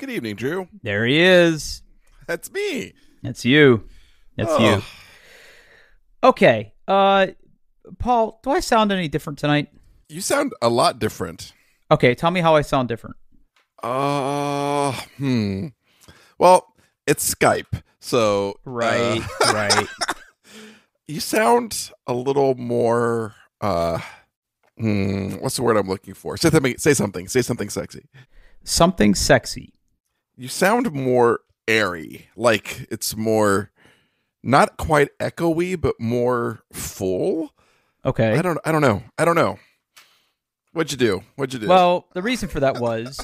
Good evening, Drew. There he is. That's me. That's you. That's you. Okay. Paul, do I sound any different tonight? You sound a lot different. Okay, tell me how I sound different. Well, it's Skype, so Right. You sound a little more. What's the word I'm looking for? Say something. Say something sexy. Something sexy. You sound more airy. Like it's more, not quite echoey, but more full. Okay. I don't know. What'd you do? Well, the reason for that was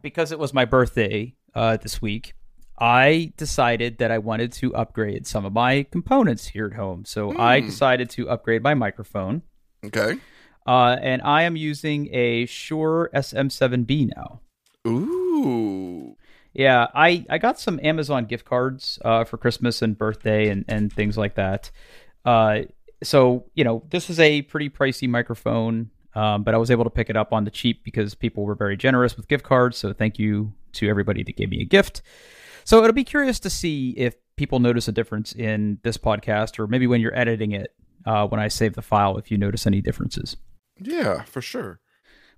because it was my birthday this week. I decided that I wanted to upgrade some of my components here at home. So I decided to upgrade my microphone. Okay. And I am using a Shure SM7B now. Ooh. Yeah, I got some Amazon gift cards for Christmas and birthday and things like that. So, this is a pretty pricey microphone, but I was able to pick it up on the cheap because people were very generous with gift cards. So thank you to everybody that gave me a gift. So it'll be curious to see if people notice a difference in this podcast, or maybe when you're editing it, when I save the file, if you notice any differences. Yeah, for sure.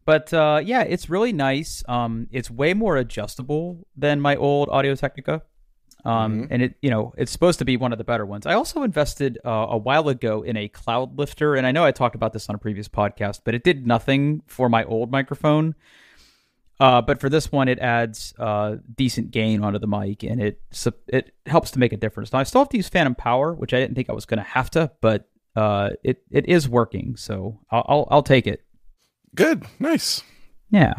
But yeah, it's really nice. It's way more adjustable than my old Audio-Technica. And it's supposed to be one of the better ones. I also invested a while ago in a cloud lifter, and I know I talked about this on a previous podcast, but it did nothing for my old microphone. But for this one, it adds decent gain onto the mic, and it helps to make a difference. Now, I still have to use phantom power, which I didn't think I was going to have to, but it is working, so I'll take it. Good, nice. Yeah.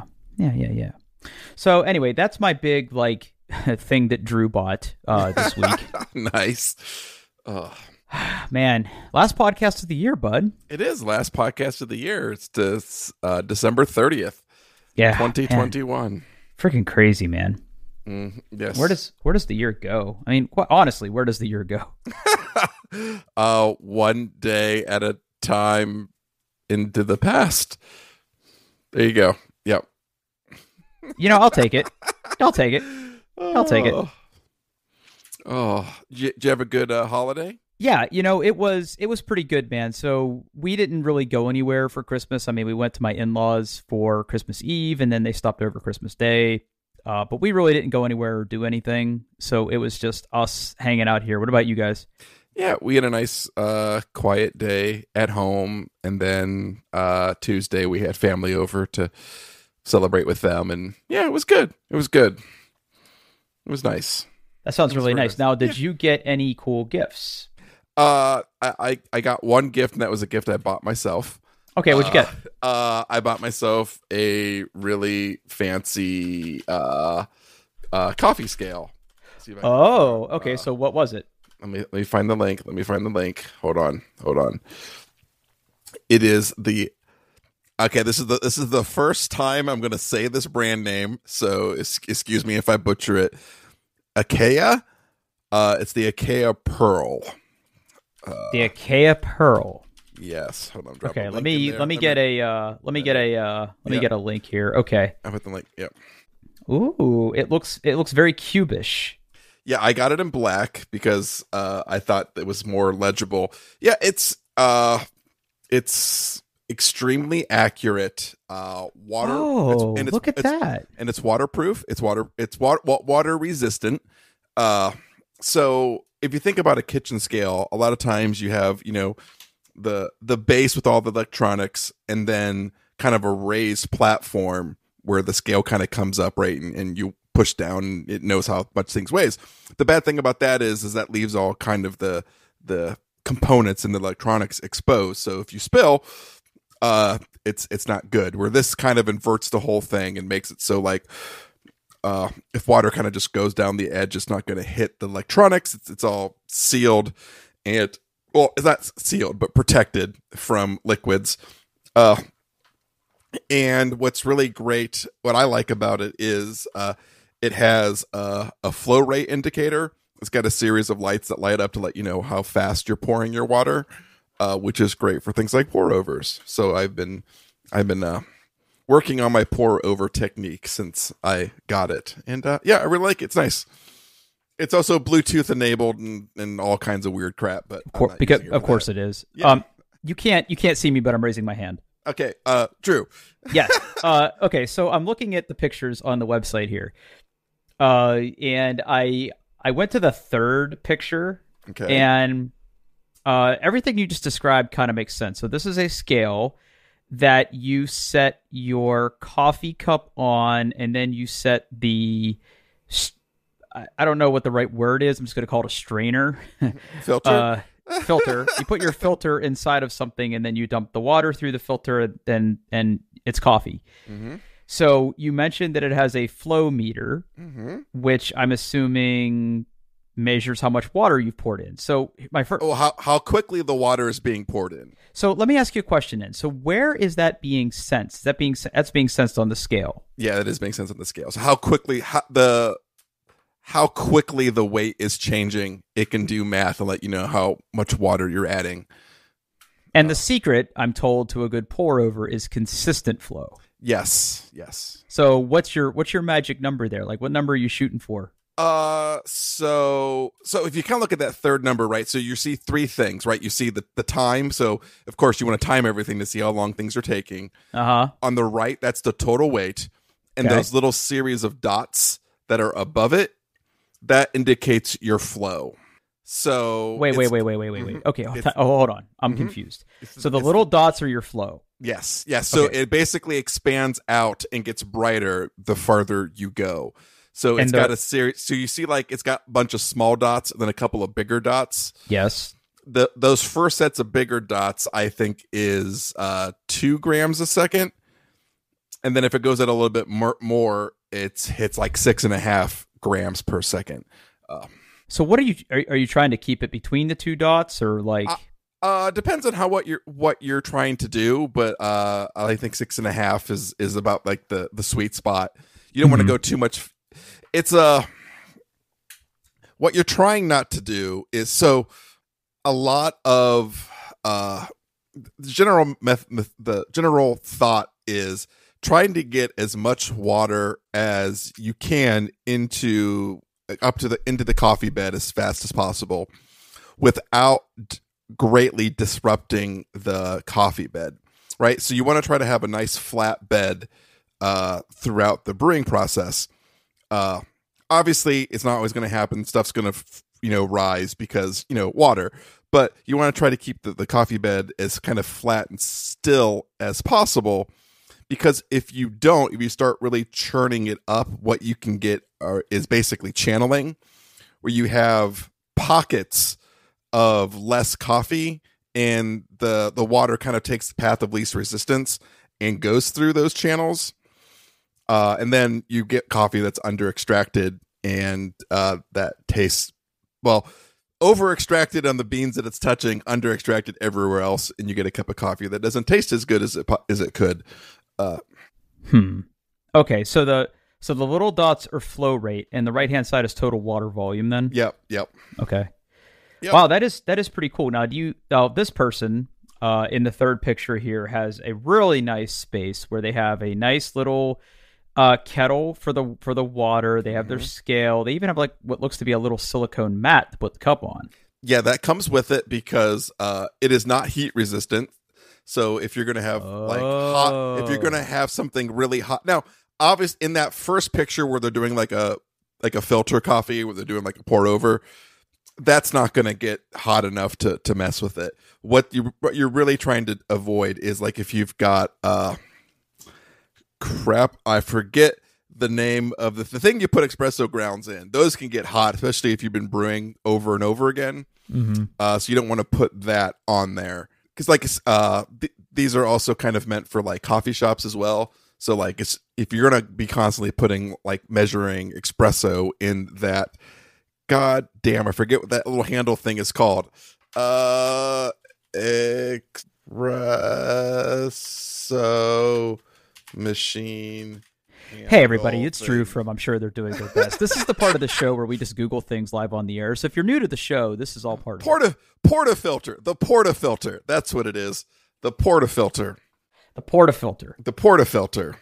So anyway, that's my big thing that Drew bought this week. Nice. Man, last podcast of the year, bud. It is last podcast of the year. It's December 30th. Yeah, 2021. Freaking crazy, man. Yes. Where does the year go? I mean, honestly, where does the year go? One day at a time into the past. There you go. Yep. I'll take it. I'll take it. Oh, did you have a good holiday? Yeah, it was pretty good, man. So we didn't really go anywhere for Christmas. I mean, we went to my in-laws for Christmas Eve, and then they stopped over Christmas Day. But we really didn't go anywhere or do anything. So it was just us hanging out here. What about you guys? Yeah, we had a nice quiet day at home, and then Tuesday we had family over to celebrate with them, and yeah, it was good. It was nice. That sounds really nice. Now, did you get any cool gifts? I got one gift, and that was a gift I bought myself. Okay, what'd you get? I bought myself a really fancy coffee scale. Oh, okay. So what was it? Let me find the link. Hold on. It is this is the first time I'm going to say this brand name, so excuse me if I butcher it. Acaia. It's the Acaia Pearl. The Acaia Pearl. Yes. Hold on. Okay. Let me get a link here. Okay. I put the link. Yep. Ooh, it looks very cubish. Yeah, I got it in black because I thought it was more legible. Yeah, it's extremely accurate. Water. Oh, look at that! And it's waterproof. It's water resistant. So if you think about a kitchen scale, a lot of times you have the base with all the electronics, and then kind of a raised platform where the scale kind of comes up, right, and you push down, and it knows how much things weighs. The bad thing about that is that leaves all kind of the components and the electronics exposed. So if you spill, it's not good. Where this kind of inverts the whole thing and makes it so if water kind of just goes down the edge, it's not going to hit the electronics. It's all sealed, and it's not sealed, but protected from liquids. And what's really great, what I like about it is it has a flow rate indicator. It's got a series of lights that light up to let you know how fast you're pouring your water, which is great for things like pour overs. So I've been working on my pour over technique since I got it. And yeah, I really like it. It's nice. It's also Bluetooth enabled and all kinds of weird crap, but of course it is. Yeah. You can't see me, but I'm raising my hand. Okay, Drew. Yes. Okay, so I'm looking at the pictures on the website here. And I went to the third picture. Okay. And everything you just described kind of makes sense. So this is a scale that you set your coffee cup on, and then you set the I don't know what the right word is. I'm just going to call it a strainer. Filter. Filter. You put your filter inside of something, and then you dump the water through the filter, and it's coffee. Mm-hmm. So you mentioned that it has a flow meter, Mm-hmm. which I'm assuming measures how much water you've poured in. So my first, how quickly the water is being poured in. So let me ask you a question then. So where is that being sensed? That's being sensed on the scale. Yeah, that is being sensed on the scale. So how quickly the weight is changing, it can do math and let you know how much water you're adding. And the secret, I'm told, to a good pour over is consistent flow. Yes. So what's your magic number there? Like, what number are you shooting for? So if you kind of look at that third number, right? So you see three things, right? You see the time. So of course you want to time everything to see how long things are taking. On the right, that's the total weight, and those little series of dots that are above it, that indicates your flow. So wait. Mm-hmm. Okay, hold on. I'm confused. So the little dots are your flow. Yes. So it basically expands out and gets brighter the farther you go. So it's got a series. So you see, like, it's got a bunch of small dots and then a couple of bigger dots. Yes. Those first sets of bigger dots, I think, is 2 grams a second, and then if it goes at a little bit more, it's like 6.5 grams per second. So what are you trying to keep it between the two dots, or like? Depends on what you're trying to do, but I think 6.5 is about like the sweet spot. You don't want to go too much. It's what you're trying not to do is, so a lot of the general thought is trying to get as much water as you can into the coffee bed as fast as possible without greatly disrupting the coffee bed, right? So you want to try to have a nice flat bed throughout the brewing process. Obviously it's not always going to happen. Stuff's going to rise because water, but you want to try to keep the coffee bed as kind of flat and still as possible, because if you start really churning it up, what you can get is basically channeling, where you have pockets of less coffee and the water kind of takes the path of least resistance and goes through those channels. And then you get coffee that's under extracted and that tastes, well, over extracted on the beans that it's touching, under extracted everywhere else, and you get a cup of coffee that doesn't taste as good as it could. Okay, so the little dots are flow rate, and the right hand side is total water volume. Then. Yep. Okay. Yep. Wow, that is pretty cool. Now, this person in the third picture here has a really nice space where they have a nice little kettle for the water. They have their scale. They even have like what looks to be a little silicone mat to put the cup on. Yeah, that comes with it because it is not heat resistant. So if you're going to have hot, if you're going to have something really hot, now obviously in that first picture where they're doing like a filter coffee, where they're doing like a pour over, that's not going to get hot enough to mess with it. What you're really trying to avoid is like if you've got I forget the name of the thing you put espresso grounds in. Those can get hot, especially if you've been brewing over and over again. So you don't want to put that on there, because like these are also kind of meant for like coffee shops as well. So like if you're gonna be constantly putting like measuring espresso in that, god damn, I forget what that little handle thing is called. Espresso machine. Hey everybody, it's Drew from I'm Sure They're Doing Their Best. This is the part of the show where we just Google things live on the air. So if you're new to the show, this is all part of it. Portafilter. The portafilter. That's what it is. The portafilter. The portafilter. The portafilter.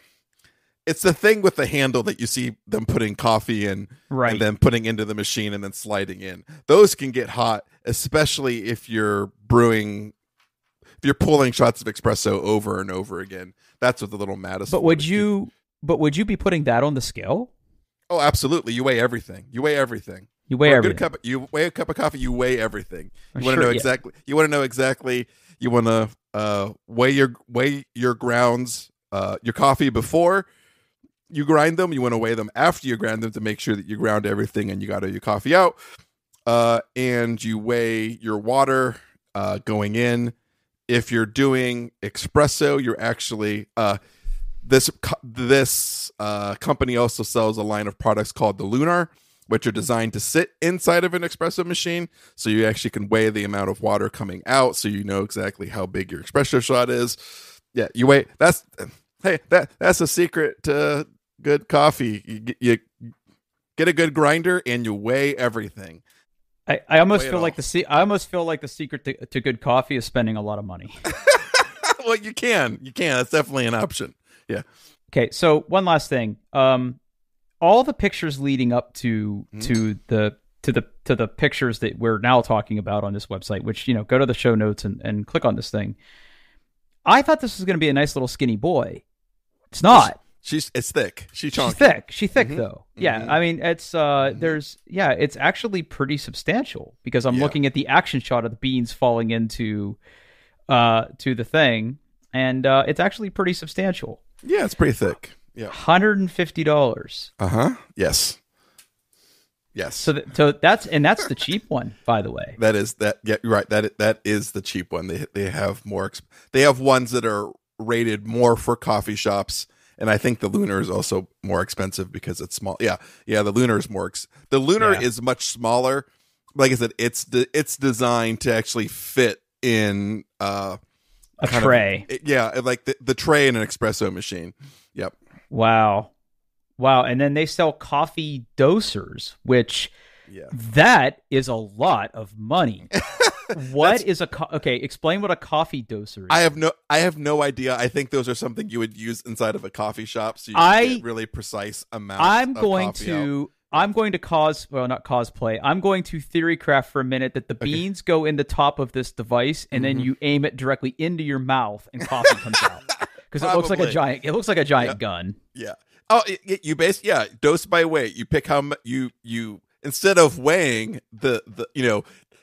It's the thing with the handle that you see them putting coffee in, Right. and then putting into the machine and then sliding in. Those can get hot, especially if you're brewing, if you're pulling shots of espresso over and over again. That's what the little Mattis. But would you be putting that on the scale? Oh, absolutely. You weigh everything. You weigh everything. You weigh everything. You weigh a cup of coffee. You weigh everything. You want to Sure, know yeah. exactly. You want to know exactly. You want to weigh your grounds, your coffee before you grind them. You want to weigh them after you grind them to make sure that you ground everything and you got all your coffee out. And you weigh your water going in. If you're doing espresso, you're actually this company also sells a line of products called the Lunar, which are designed to sit inside of an espresso machine, so you actually can weigh the amount of water coming out, so you know exactly how big your espresso shot is. Yeah, you weigh. That's a secret to good coffee. You get a good grinder and you weigh everything. I almost feel like the secret to good coffee is spending a lot of money. Well, you can. That's definitely an option. Yeah. Okay, so one last thing. All the pictures leading up to the pictures that we're now talking about on this website, which, go to the show notes and click on this thing. I thought this was going to be a nice little skinny boy. It's not. It's thick. She's chunky. She's thick though. Yeah. I mean, it's it's actually pretty substantial, because I'm looking at the action shot of the beans falling into to the thing, and it's actually pretty substantial. Yeah, it's pretty thick. Yeah. $150. Yes. So that's the cheap one, by the way. That is that. Yeah, you're right. That is the cheap one. They have more. They have ones that are rated more for coffee shops, and I think the Lunar is also more expensive because it's small. Yeah. The Lunar is more. The Lunar is much smaller. Like I said, it's designed to actually fit in a tray. Like the tray in an espresso machine. Yep. Wow. And then they sell coffee dosers, which that is a lot of money. Explain what a coffee doser is. I have no idea. I think those are something you would use inside of a coffee shop, so you can get really precise amounts. I'm going to not cosplay. I'm going to theorycraft for a minute that the beans go in the top of this device, and then you aim it directly into your mouth, and coffee comes out. Because it looks like a giant. It looks like a giant gun. Yeah. Oh, you dose by weight. You pick how you instead of weighing the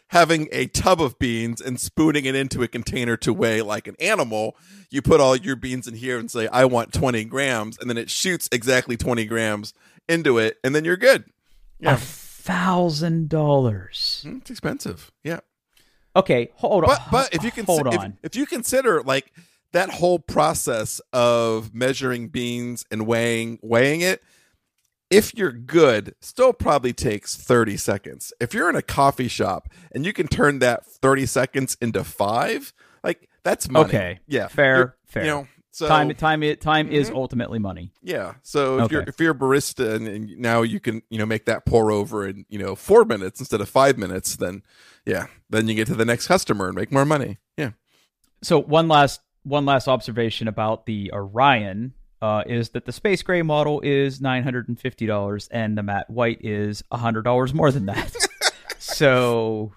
having a tub of beans and spooning it into a container to weigh like an animal, you put all your beans in here and say, I want 20 grams, and then it shoots exactly 20 grams into it, and then you're good. Yeah. $1,000. It's expensive. Yeah. Okay, hold on. But if you consider like that whole process of measuring beans and weighing it, if you're good, still probably takes 30 seconds. If you're in a coffee shop and you can turn that 30 seconds into 5, like that's money. Okay. Yeah. Fair. So time is ultimately money. Yeah. So if you're a barista and now you can, make that pour over in, 4 minutes instead of 5 minutes, then you get to the next customer and make more money. Yeah. So one last observation about the Orion is that the space gray model is $950 and the matte white is $100 more than that. So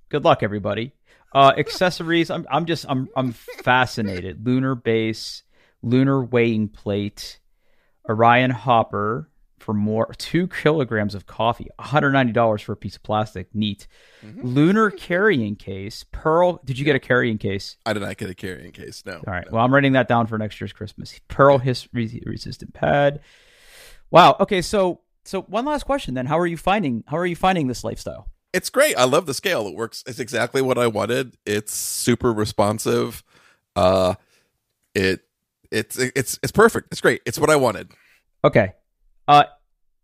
good luck, everybody. Accessories, I'm fascinated. Lunar base, lunar weighing plate, Orion hopper for more 2 kilograms of coffee, $190 for a piece of plastic. Neat. Lunar carrying case, pearl. Did you get a carrying case? I did not get a carrying case. No. All right. Well, I'm writing that down for next year's Christmas. Pearl resistant pad. Wow. Okay. So one last question then. How are you finding this lifestyle? It's great. I love the scale. It works. It's exactly what I wanted. It's super responsive. It's perfect. It's great. It's what I wanted. Okay.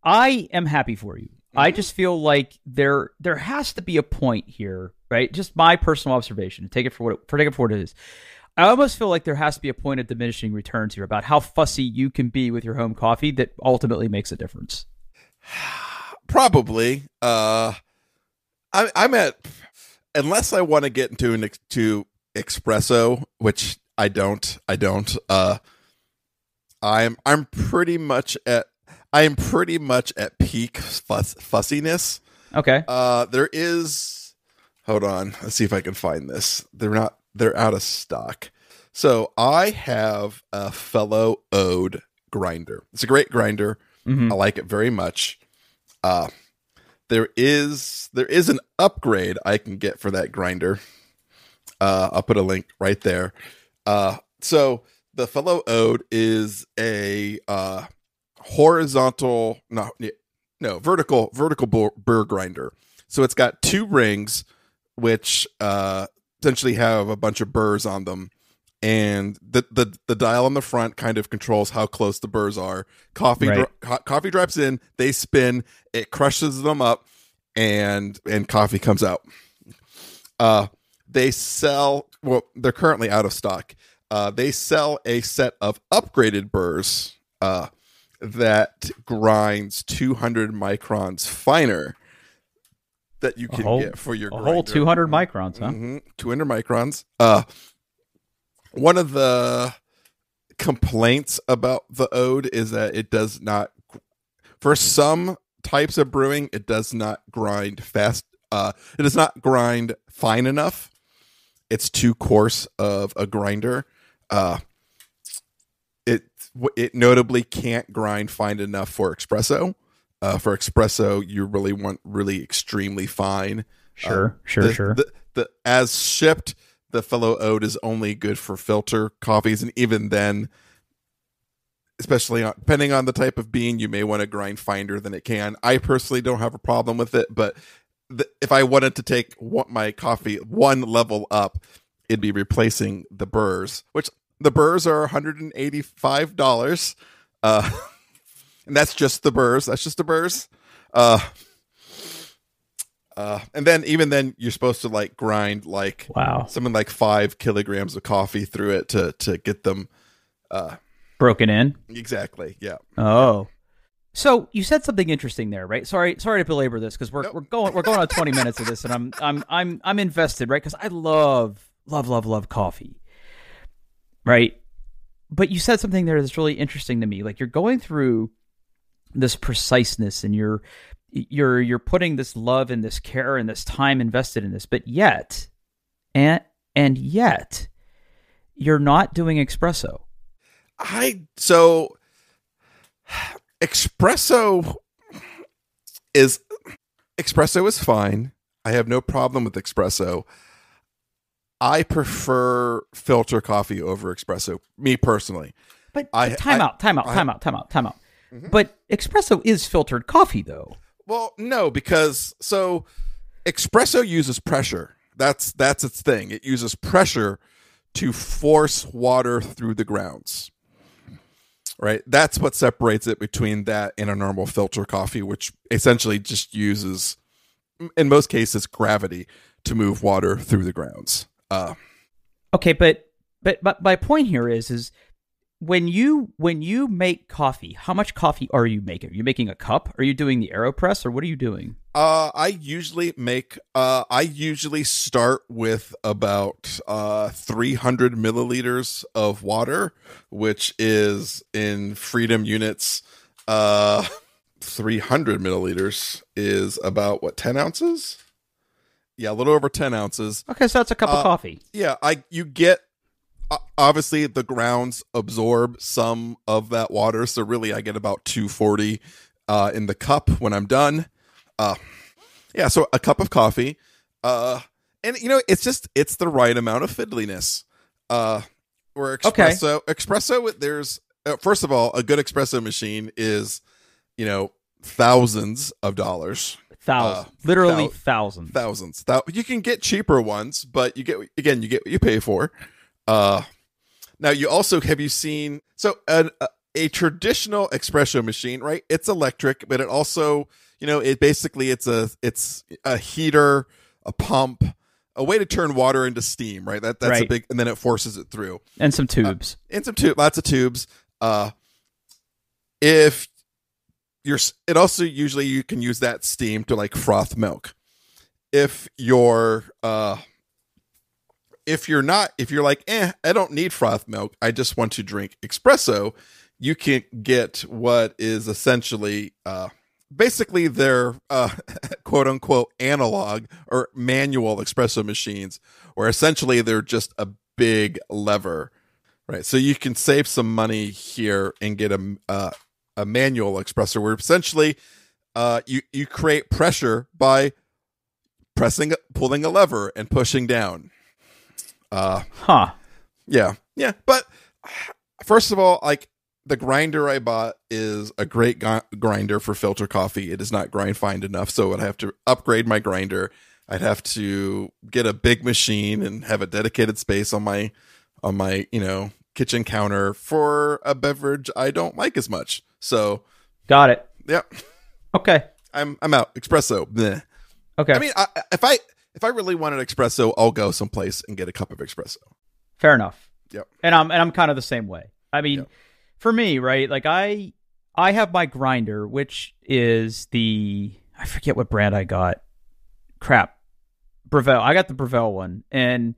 I am happy for you. I just feel like there has to be a point here, right? Just my personal observation. Take it for what it is. I almost feel like there has to be a point of diminishing returns here about how fussy you can be with your home coffee that ultimately makes a difference. Probably. I'm at, unless I want to get into espresso, which I don't. I'm pretty much at peak fussiness. Okay. There is. Hold on. Let's see if I can find this. They're out of stock. So I have a Fellow Ode grinder. It's a great grinder. Mm-hmm. I like it very much. There is an upgrade I can get for that grinder. I'll put a link right there. So the Fellow Ode is a vertical burr grinder. So it's got two rings, which essentially have a bunch of burrs on them, and the dial on the front kind of controls how close the burrs are. Coffee drops in, they spin, it crushes them up, and coffee comes out. They sell, well, they're currently out of stock. They sell a set of upgraded burrs that grinds 200 microns finer that you can get for your grinder. Whole 200 microns, huh? Mm-hmm. 200 microns. One of the complaints about the Ode is that it does not, for some types of brewing, it does not grind fast. It does not grind fine enough. It's too coarse of a grinder. It notably can't grind fine enough for espresso. For espresso, you really want really extremely fine. Sure. The as shipped, the Fellow Ode is only good for filter coffees, and even then, especially depending on the type of bean, you may want to grind finer than it can. I personally don't have a problem with it, but if I wanted to take my coffee one level up, it'd be replacing the burrs, which the burrs are $185. And that's just the burrs. That's just the burrs. And then even then, you're supposed to like grind like something like 5 kilograms of coffee through it to get them broken in. Exactly. Yeah. Oh. So you said something interesting there, right? Sorry to belabor this because we're going on 20 minutes of this, and I'm invested, right? Because I love coffee, right? But you said something there that's really interesting to me. Like you're going through this preciseness, and you're putting this love and this care and this time invested in this, but yet, and yet, you're not doing espresso. Espresso is fine. I have no problem with espresso. I prefer filter coffee over espresso, me personally. But time out. Mm-hmm. But espresso is filtered coffee, though. Well, no, because espresso uses pressure. That's its thing. It uses pressure to force water through the grounds. Right? That's what separates it between that and a normal filter coffee, which essentially just uses, in most cases, gravity to move water through the grounds. Okay, but my point here is when you make coffee, how much coffee are you making? Are you making a cup? Are you doing the AeroPress, or what are you doing? I usually start with about 300 milliliters of water, which is in Freedom units. 300 milliliters is about 10 ounces? Yeah, a little over 10 ounces. Okay, so that's a cup of coffee. Yeah, you get, obviously the grounds absorb some of that water, so really I get about 240 in the cup when I'm done. Yeah, so a cup of coffee. And it's the right amount of fiddliness. Where espresso, there's first of all, a good espresso machine is, thousands of dollars. Thousands. You can get cheaper ones, but you get what you pay for. Now you also, have you seen, a traditional espresso machine, right? It's electric, but it also, it's a heater, a pump, a way to turn water into steam, right? That's right. A big, and then it forces it through. And some tubes. Lots of tubes. It also usually you can use that steam to like froth milk. If your if you're like, I don't need froth milk, I just want to drink espresso, you can get what is essentially basically their quote unquote analog or manual espresso machines, where essentially they're just a big lever, right? So you can save some money here and get a manual espresso where essentially you create pressure by pulling a lever and pushing down. Yeah. But first of all, like, the grinder I bought is a great grinder for filter coffee. It is not grind fine enough, so I'd have to upgrade my grinder. I'd have to get a big machine and have a dedicated space on my kitchen counter for a beverage I don't like as much. So, got it. Yeah. Okay. I'm out. Espresso. Bleh. Okay. I mean, if I really wanted espresso, I'll go someplace and get a cup of espresso. Fair enough. Yep. And I'm kind of the same way. I mean, Yep. For me, right? Like I have my grinder, which is I forget what brand I got. Crap. Breville. I got the Breville one, and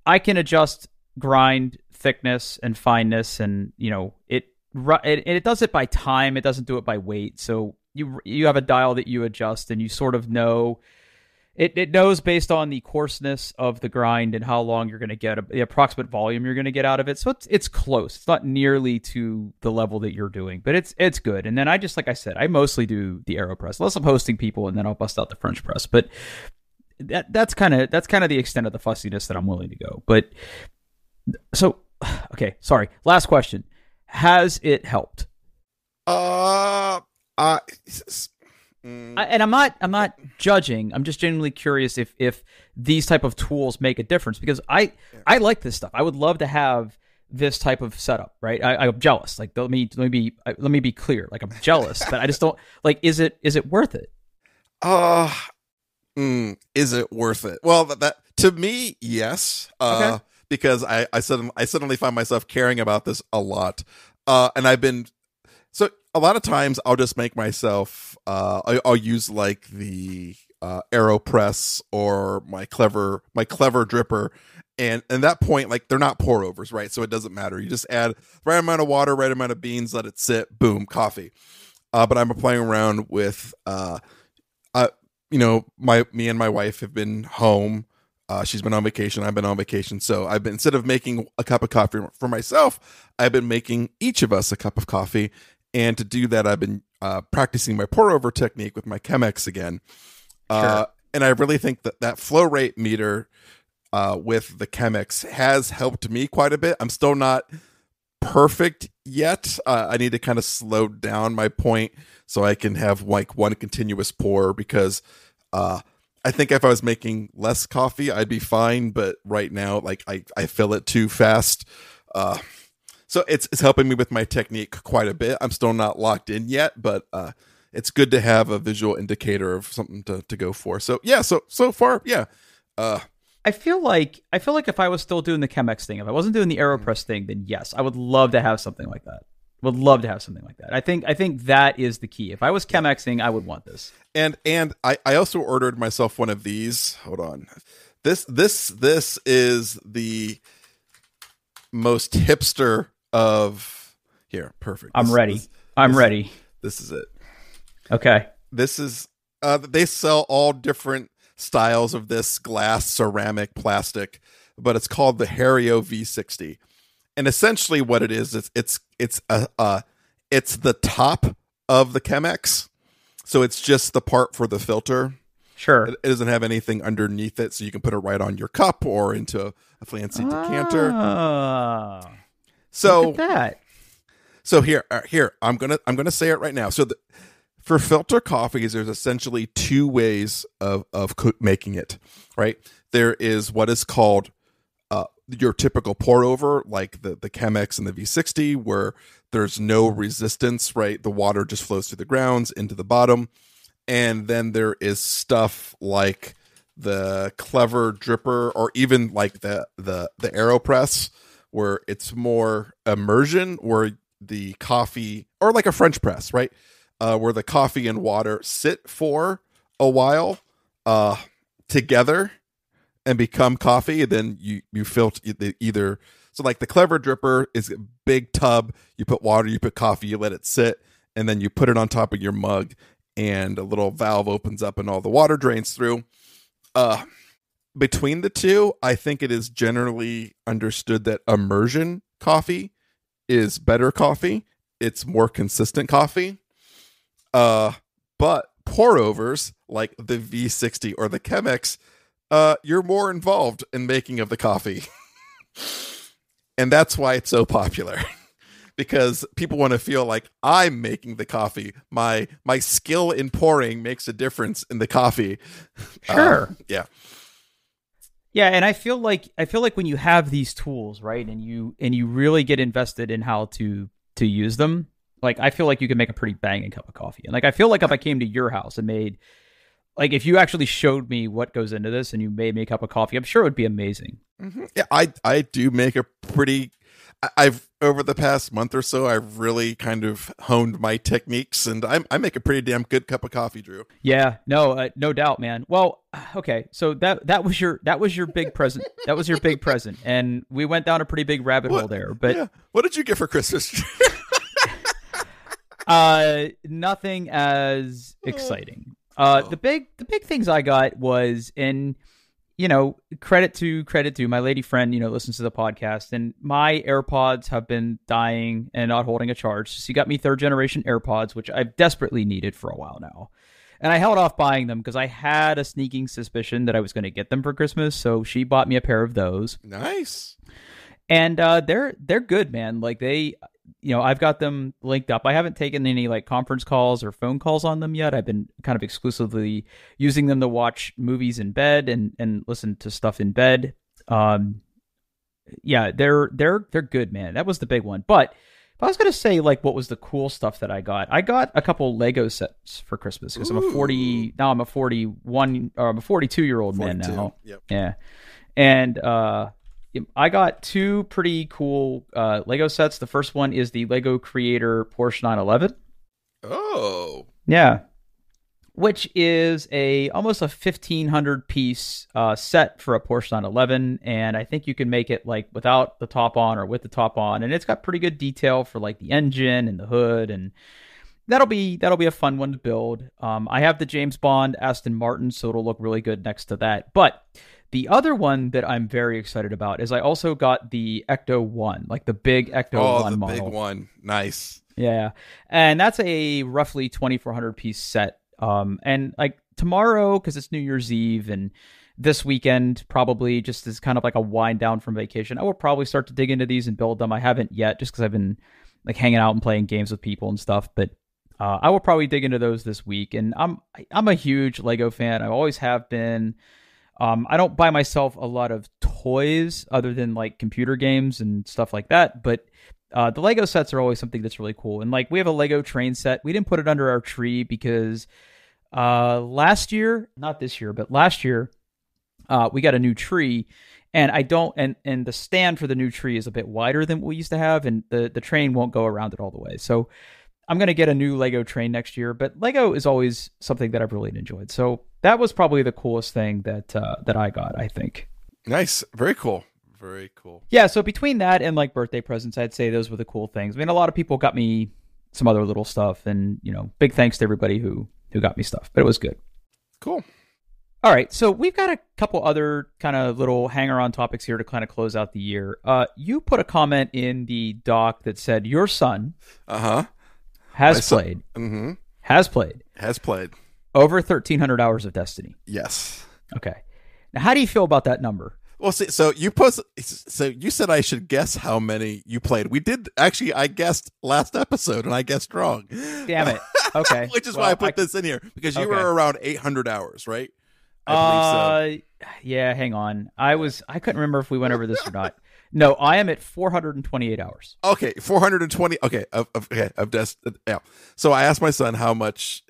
I can adjust grind thickness and fineness, and it does it by time. It doesn't do it by weight. So you have a dial that you adjust, and you sort of know. It knows based on the coarseness of the grind and how long you're going to get, the approximate volume you're going to get out of it. So it's close. It's not nearly to the level that you're doing, but it's good. And then I just, like I said, I mostly do the AeroPress, unless I'm hosting people, and then I'll bust out the French press. But that's kind of the extent of the fussiness that I'm willing to go. But so, okay, sorry. Last question: has it helped? And I'm not judging. I'm just genuinely curious if these type of tools make a difference, because I like this stuff. I would love to have this type of setup, right? I'm jealous. Like, let me be clear. Like, I'm jealous, but I just don't like. Is it worth it? Is it worth it? Well, that to me, yes. Okay. Because I suddenly find myself caring about this a lot, and I've been. So a lot of times I'll just make myself, I'll use like the AeroPress or my clever dripper. And at that point, like, they're not pour overs, right? So it doesn't matter. You just add the right amount of water, right amount of beans, let it sit, boom, coffee. But I'm playing around with, me and my wife have been home. She's been on vacation. I've been on vacation. So instead of making a cup of coffee for myself, I've been making each of us a cup of coffee. And to do that, I've been practicing my pour over technique with my Chemex again. Sure. And I really think that flow rate meter with the Chemex has helped me quite a bit. I'm still not perfect yet. I need to kind of slow down my point so I can have like one continuous pour, because I think if I was making less coffee, I'd be fine. But right now, like, I fill it too fast. So it's helping me with my technique quite a bit. I'm still not locked in yet, but it's good to have a visual indicator of something to go for. So yeah, so far, yeah. I feel like if I was still doing the Chemex thing, if I wasn't doing the AeroPress thing, then yes, I would love to have something like that. I think that is the key. If I was Chemexing, I would want this. And I also ordered myself one of these. Hold on. This is the most hipster of here. Perfect. I'm ready. I'm ready. This is it. Okay. This is they sell all different styles of this glass, ceramic, plastic, but it's called the Hario V60. And essentially what it is, it's the top of the Chemex. So it's just the part for the filter. Sure. It doesn't have anything underneath it, so you can put it right on your cup or into a fancy decanter. So look at that. So here I'm gonna say it right now. So for filter coffees, there's essentially two ways of making it. Right, there is what is called your typical pour over, like the Chemex and the V60, where there's no resistance. Right, the water just flows through the grounds into the bottom. And then there is stuff like the clever dripper, or even like the AeroPress, where it's more immersion, where the coffee, or like a French press, right? Where the coffee and water sit for a while together, and become coffee, then you filter either. So like the Clever Dripper is a big tub. You put water, you put coffee, you let it sit, and then you put it on top of your mug, and a little valve opens up, and all the water drains through. Between the two, I think it is generally understood that immersion coffee is better coffee. It's more consistent coffee. But pour overs like the V60 or the Chemex, you're more involved in making of the coffee. And that's why it's so popular. Because people want to feel like I'm making the coffee. My skill in pouring makes a difference in the coffee. Sure. Yeah. Yeah, and I feel like when you have these tools, right, and you really get invested in how to use them, like I feel like you can make a pretty banging cup of coffee. And like I feel like if I came to your house and made, like if you actually showed me what goes into this and you made me a cup of coffee, I'm sure it would be amazing. Mm-hmm. Yeah, I do make a pretty. I've over the past month or so, I've really kind of honed my techniques, and I make a pretty damn good cup of coffee, Drew. Yeah, no doubt, man. Well, okay, so that was your big present. That was your big present, and we went down a pretty big rabbit hole there. But yeah. What did you get for Christmas? Nothing as exciting. The big things I got was in. Credit to my lady friend, listens to the podcast, and my AirPods have been dying and not holding a charge. So she got me 3rd generation AirPods, which I've desperately needed for a while now. And I held off buying them because I had a sneaking suspicion that I was going to get them for Christmas. So she bought me a pair of those. Nice. And they're good, man. Like I've got them linked up. I haven't taken any like conference calls or phone calls on them yet. I've been kind of exclusively using them to watch movies in bed and listen to stuff in bed. Yeah, they're good, man. That was the big one. But if I was going to say like what was the cool stuff that I got a couple Lego sets for Christmas because I'm a 42-year-old man now. Yep. Yeah. And I got 2 pretty cool Lego sets. The first one is the Lego Creator Porsche 911. Oh. Yeah. Which is almost a 1,500 piece set for a Porsche 911, and I think you can make it like without the top on or with the top on, and it's got pretty good detail for like the engine and the hood, and that'll be a fun one to build. I have the James Bond Aston Martin, so it'll look really good next to that. But the other one that I'm very excited about is I also got the Ecto 1, like the big Ecto 1 model. Oh, the big one. Nice. Yeah. And that's a roughly 2,400 piece set. And like tomorrow, because it's New Year's Eve, and this weekend probably just as kind of like a wind down from vacation, I will probably start to dig into these and build them. I haven't yet, just because I've been like hanging out and playing games with people and stuff. But I will probably dig into those this week. And I'm a huge Lego fan. I always have been. I don't buy myself a lot of toys other than like computer games and stuff like that. But the Lego sets are always something that's really cool. And like we have a Lego train set. We didn't put it under our tree because last year, not this year, but last year, we got a new tree, and and the stand for the new tree is a bit wider than what we used to have, and the train won't go around it all the way. So I'm going to get a new Lego train next year, but Lego is always something that I've really enjoyed. So that was probably the coolest thing that I got, I think. Nice. Very cool. Very cool. Yeah, so between that and like birthday presents, I'd say those were the cool things. I mean, a lot of people got me some other little stuff, and big thanks to everybody who got me stuff, but it was good. Cool. All right, so we've got a couple other kind of little hanger-on topics here to kind of close out the year. You put a comment in the doc that said your son has played over 1,300 hours of Destiny. Yes. Okay. Now, how do you feel about that number? Well, see, so you said I should guess how many you played. We did actually. I guessed last episode, and I guessed wrong. Damn it. Okay. Which is why I put this in here, because you were around 800 hours, right? I believe so. Yeah. Hang on. I couldn't remember if we went over this or not. No, I am at 428 hours. Okay, 420. Okay, of yeah. So I asked my son how much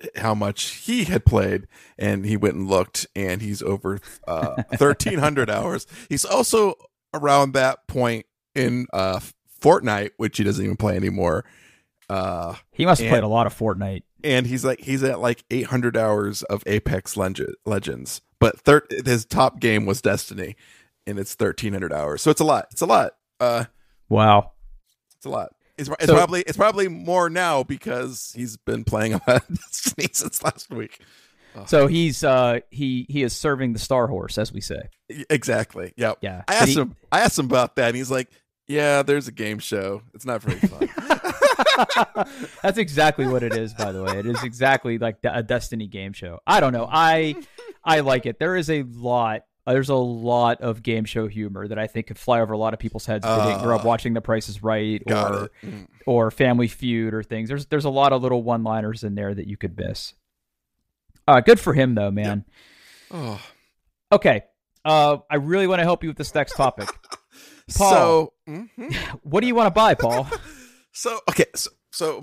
he had played, and he went and looked, and he's over 1,300 hours. He's also around that point in Fortnite, which he doesn't even play anymore. He must have played a lot of Fortnite. And he's at like 800 hours of Apex Legends. but his top game was Destiny, and it's 1,300 hours. So it's a lot. It's a lot. Wow. It's a lot. It's probably more now because he's been playing a lot of Destiny since last week. So he's he is serving the Star Horse, as we say. Exactly. Yep. Yeah. I asked him about that, and he's like, "Yeah, there's a game show. It's not very fun." That's exactly what it is, by the way. It is exactly like a Destiny game show. I don't know. I like it. There's a lot of game show humor that I think could fly over a lot of people's heads if they didn't grow up watching The Price is Right or Family Feud or things. There's a lot of little one-liners in there that you could miss. Good for him, though, man. Yep. Oh. Okay. I really want to help you with this next topic. Paul, what do you want to buy, Paul? So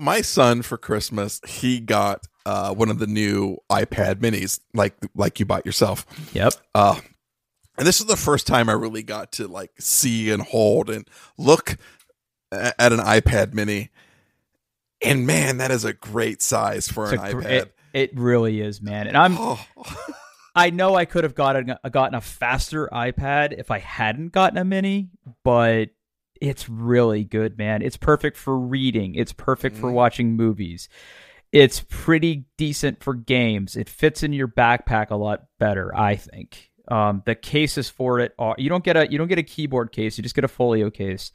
my son for Christmas, he got one of the new iPad minis, like you bought yourself. Yep. And this is the first time I really got to like see and hold and look at an iPad mini. And man, that is a great size for an iPad. It really is, man. And I know I could have gotten a faster iPad if I hadn't gotten a mini, but it's really good, man. It's perfect for reading. It's perfect for watching movies. It's pretty decent for games. It fits in your backpack a lot better, I think. The cases for it are you don't get a keyboard case, you just get a folio case.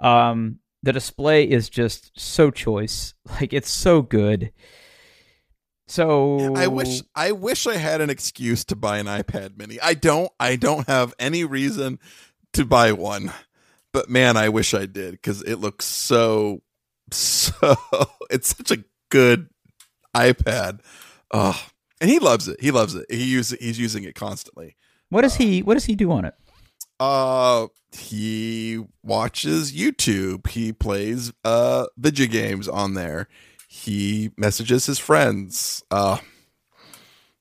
The display is just so choice. Like, it's so good. So I wish I had an excuse to buy an iPad mini. I don't have any reason to buy one. But man, I wish I did, because it looks so it's such a good iPad. And he loves it. He's using it constantly. What does he do on it? He watches YouTube. He plays video games on there. He messages his friends.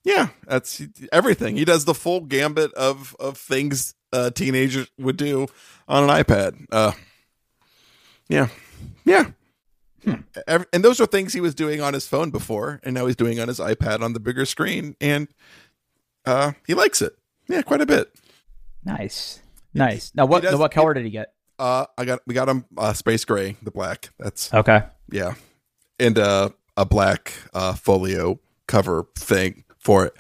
Yeah, that's everything. He does the full gambit of things teenagers would do on an iPad. Yeah. And those are things he was doing on his phone before, and now he's doing on his iPad on the bigger screen, and he likes it. Yeah, quite a bit. Nice. Now, what color did he get? We got him space gray, the black. That's okay. Yeah, and a black folio cover thing for it.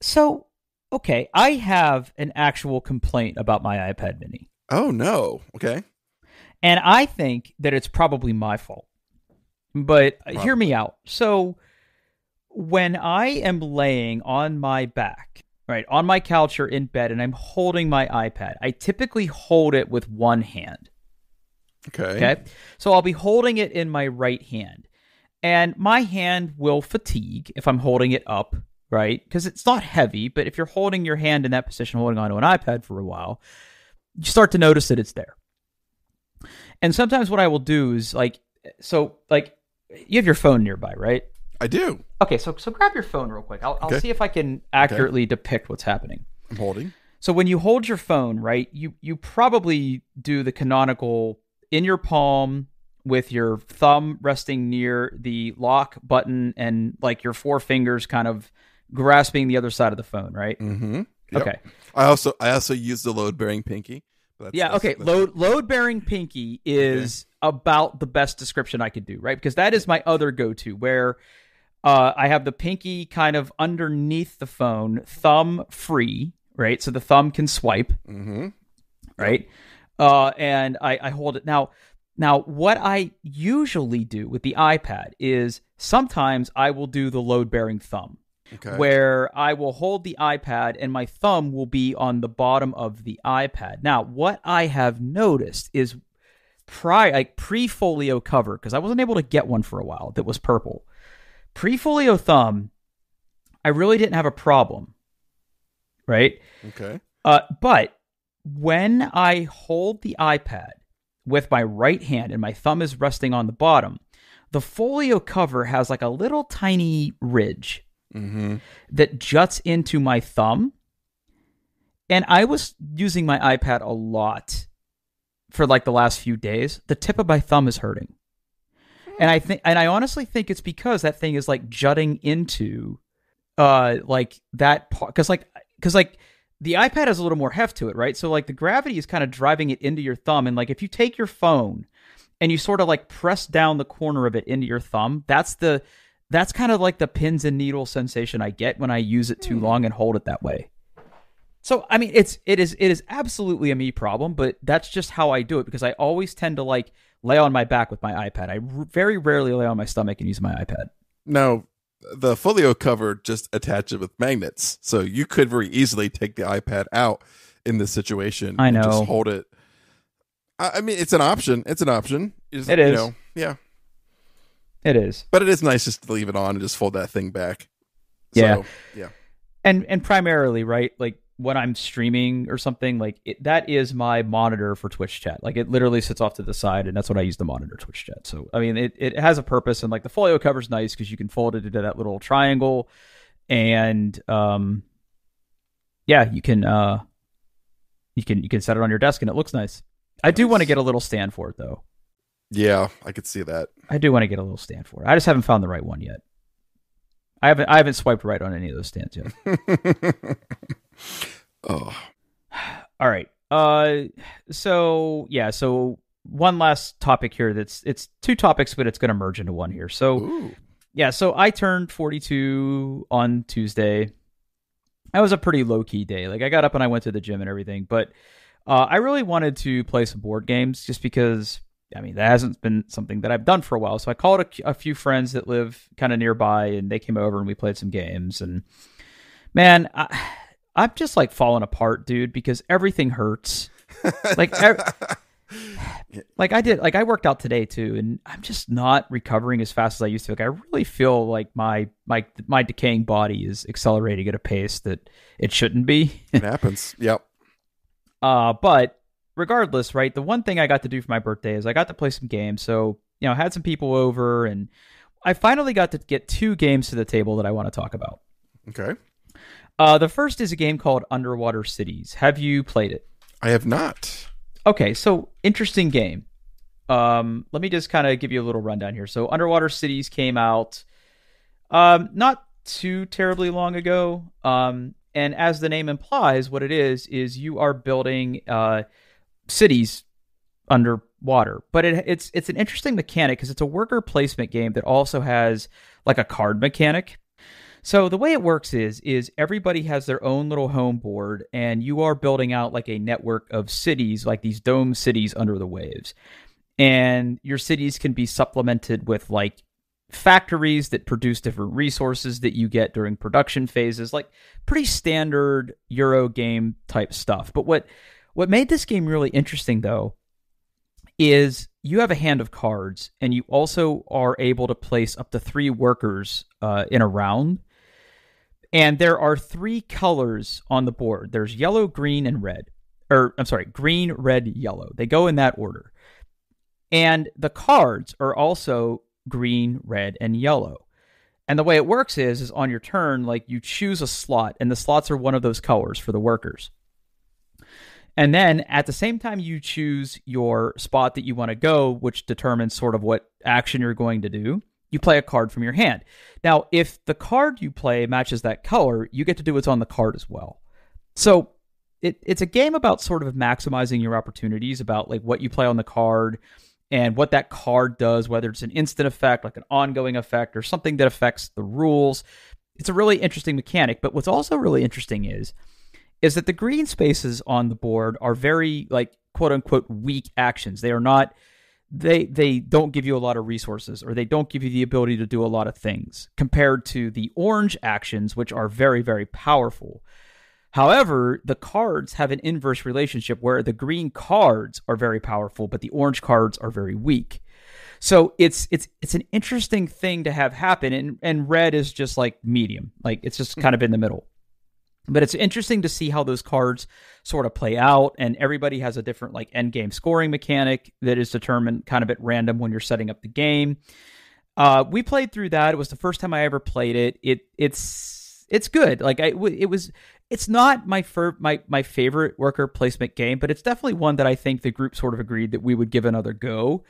So, okay, I have an actual complaint about my iPad mini. Oh no. Okay. And I think that it's probably my fault. But hear me out. So when I am laying on my back, right, on my couch or in bed, and I'm holding my iPad, I typically hold it with one hand. Okay. So I'll be holding it in my right hand. And my hand will fatigue if I'm holding it up, right? Because it's not heavy, but if you're holding your hand in that position, holding onto an iPad for a while, you start to notice that it's there. And sometimes what I will do is you have your phone nearby, right? I do. Okay, so grab your phone real quick. I'll see if I can accurately depict what's happening. I'm holding. So when you hold your phone, right, you probably do the canonical in your palm with your thumb resting near the lock button and like your four fingers kind of grasping the other side of the phone, right? Mm-hmm. Yep. Okay. I also use the load-bearing pinky. Load-bearing pinky is about the best description I could do, right? Because that is my other go-to, where I have the pinky kind of underneath the phone, thumb free, right? So the thumb can swipe, right? And I hold it. Now, what I usually do with the iPad is sometimes I will do the load-bearing thumb. Okay. Where I will hold the iPad and my thumb will be on the bottom of the iPad. Now, what I have noticed is pre-folio cover, because I wasn't able to get one for a while that was purple. Pre-folio thumb, I really didn't have a problem, right? Okay. But when I hold the iPad with my right hand and my thumb is resting on the bottom, the folio cover has like a little tiny ridge that juts into my thumb. And I was using my iPad a lot for like the last few days. The tip of my thumb is hurting. And I honestly think it's because that thing is like jutting into like that part, because the iPad has a little more heft to it, right? So like the gravity is kind of driving it into your thumb, and like if you take your phone and you sort of like press down the corner of it into your thumb, that's kind of like the pins and needles sensation I get when I use it too long and hold it that way. So I mean, it is absolutely a me problem, but that's just how I do it, because I always tend to like lay on my back with my iPad. I very rarely lay on my stomach and use my iPad. Now, the folio cover just attaches with magnets, so you could very easily take the iPad out in this situation. I know. And just hold it. I mean, it's an option. It is. Yeah. It is. But it is nice just to leave it on and just fold that thing back. Yeah. So, yeah. And primarily, right, like when I'm streaming or something, like that is my monitor for Twitch chat. Like it literally sits off to the side, and that's what I use to monitor Twitch chat. So I mean, it has a purpose, and like the folio cover's nice because you can fold it into that little triangle, and yeah, you can set it on your desk, and it looks nice. I do want to get a little stand for it though. Yeah, I could see that. I do want to get a little stand for it. I just haven't found the right one yet. I haven't swiped right on any of those stands yet. Oh. All right. So one last topic here. It's two topics, but it's going to merge into one here. So, Ooh. Yeah. So I turned 42 on Tuesday. That was a pretty low key day. Like I got up and I went to the gym and everything, but I really wanted to play some board games just because, I mean, that hasn't been something that I've done for a while. So I called a few friends that live kind of nearby, and they came over and we played some games. And man, I'm just like falling apart, dude, because everything hurts. Like, I worked out today too, and I'm just not recovering as fast as I used to. Like, I really feel like my decaying body is accelerating at a pace that it shouldn't be. It happens. Yep. But regardless, right, the one thing I got to do for my birthday is I got to play some games. So, I had some people over, and I finally got to get two games to the table that I want to talk about. Okay. The first is a game called Underwater Cities. Have you played it? I have not. Okay, so interesting game. Let me just kind of give you a little rundown here. So Underwater Cities came out not too terribly long ago. And as the name implies, what it is you are building cities underwater. But it's an interesting mechanic because it's a worker placement game that also has like a card mechanic. So the way it works is everybody has their own little home board, and you are building out like a network of cities, like these dome cities under the waves. And your cities can be supplemented with like factories that produce different resources that you get during production phases, like pretty standard Euro game type stuff. But what made this game really interesting though is you have a hand of cards, and you also are able to place up to 3 workers in a round. And there are 3 colors on the board. There's yellow, green, and red. Or, I'm sorry, green, red, yellow. They go in that order. And the cards are also green, red, and yellow. And the way it works is on your turn, like you choose a slot, and the slots are one of those colors for the workers. And then at the same time you choose your spot that you want to go, which determines sort of what action you're going to do, you play a card from your hand. Now, if the card you play matches that color, you get to do what's on the card as well. So it's a game about sort of maximizing your opportunities, about like what you play on the card and what that card does, whether it's an instant effect, like an ongoing effect, or something that affects the rules. It's a really interesting mechanic. But what's also really interesting is that the green spaces on the board are very like quote unquote weak actions. They are not, they don't give you a lot of resources, or they don't give you the ability to do a lot of things compared to the orange actions, which are very, very powerful. However, the cards have an inverse relationship where the green cards are very powerful, but the orange cards are very weak. So it's an interesting thing to have happen. And red is just like medium, like it's just kind of in the middle. But it's interesting to see how those cards sort of play out, and everybody has a different like end game scoring mechanic that is determined kind of at random when you're setting up the game. We played through that. It was the first time I ever played it. It's good. Like it's not my favorite worker placement game, but it's definitely one that I think the group sort of agreed that we would give another go.